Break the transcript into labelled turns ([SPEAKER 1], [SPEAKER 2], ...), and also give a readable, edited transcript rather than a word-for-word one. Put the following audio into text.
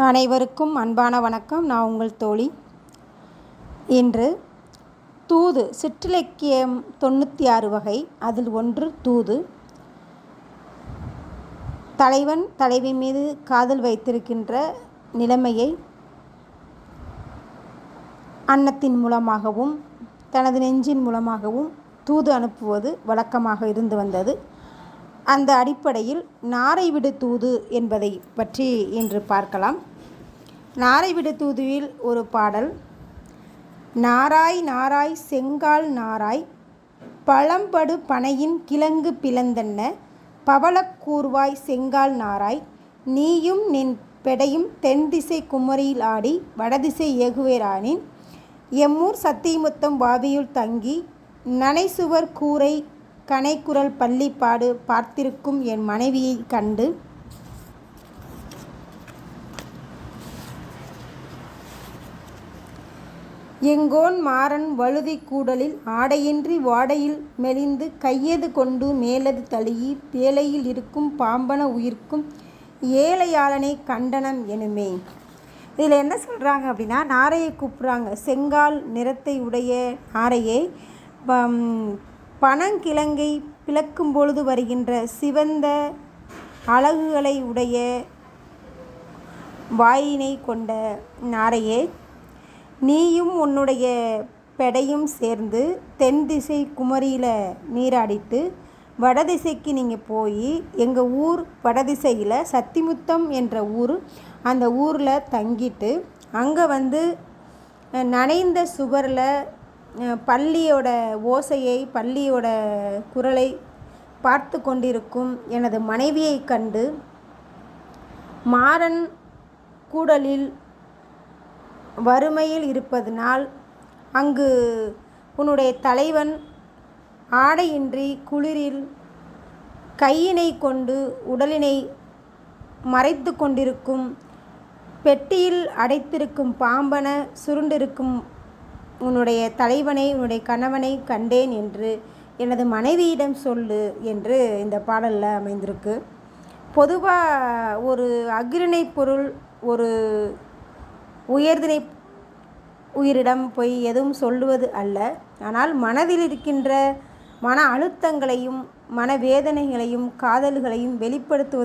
[SPEAKER 1] அனைவருக்கும் அன்பான வணக்கம். நான் உங்கள் தோழி. இன்று தூது சிற்றிலக்கியம் 96 வகை, அதில் ஒன்று தூது. தலைவன் தலைவி மீது காதல் வைத்திருக்கின்ற நிலைமையை அன்னத்தின் மூலமாகவும் தனது நெஞ்சின் மூலமாகவும் தூது அனுப்புவது வழக்கமாக இருந்து வந்தது. அந்த அடிப்படையில் நாரைவிடு தூது என்பதை பற்றி இன்று பார்க்கலாம். நாரைவிடு தூதுவில் ஒரு பாடல்: நாராய் நாராய் செங்கால் நாராய் பழம்படு பனையின் கிழங்கு பிளந்தன்ன பவளக் கூர்வாய் செங்கால் நாராய் நீயும் நின் பெடையும் தென்திசை குமரியில் ஆடி வடதிசை ஏகுவேரானின் எம்மூர் சத்திமுத்தம் வாவியுள் தங்கி நனைசுவர் கூரை கனைக்குரல் பள்ளிப்பாடு பார்த்திருக்கும் என் மனைவியை கண்டு எங்கோன் மாறன் வழுதி கூடலில் ஆடையின்றி வாடையில் மெலிந்து கையது கொண்டு மேலது தழுகி பேழையில் இருக்கும் பாம்பன உயிர்க்கும் ஏழையாளனை கண்டனம் எனுமே. இதில் என்ன சொல்கிறாங்க அப்படின்னா, நாரையை கூப்பிட்றாங்க. செங்கால் நிறத்தை உடைய நாரையை பனங்கிழங்கை பிளக்கும் பொழுது வருகின்ற சிவந்த அழகுகளை உடைய வாயினை கொண்ட நாரையே, நீயும் உன்னுடைய பெடையும் சேர்ந்து தென் திசை குமரியில் நீராடிட்டு வடதிசைக்கு நீங்கள் போய் எங்கள் ஊர் வடதிசையில் சத்திமுத்தம் என்ற ஊர், அந்த ஊரில் தங்கிட்டு அங்கே நனைந்த சுவரில் பள்ளியோட ஓசையை பள்ளியோட குரலை பார்த்து கொண்டிருக்கும் எனது மனைவியை கண்டு மாறன் கூடலில் வறுமையில் இருப்பதனால் அங்கு உன்னுடைய தலைவன் ஆடையின்றி குளிரில் கையினை கொண்டு உடலினை மறைத்து கொண்டிருக்கும் பெட்டியில் அடைத்திருக்கும் பாம்பன சுருண்டிருக்கும் உன்னுடைய தலைவனை உன்னுடைய கணவனை கண்டேன் என்று எனது மனைவியிடம் சொல்லு என்று இந்த பாடலில் அமைந்திருக்கு. பொதுவாக ஒரு அஃறிணை பொருள் ஒரு உயர்திணை உயிரிடம் போய் எதுவும் சொல்லுவது அல்ல. ஆனால் மனதில் இருக்கின்ற மன அழுத்தங்களையும் மனவேதனைகளையும் காதல்களையும் வெளிப்படுத்துவது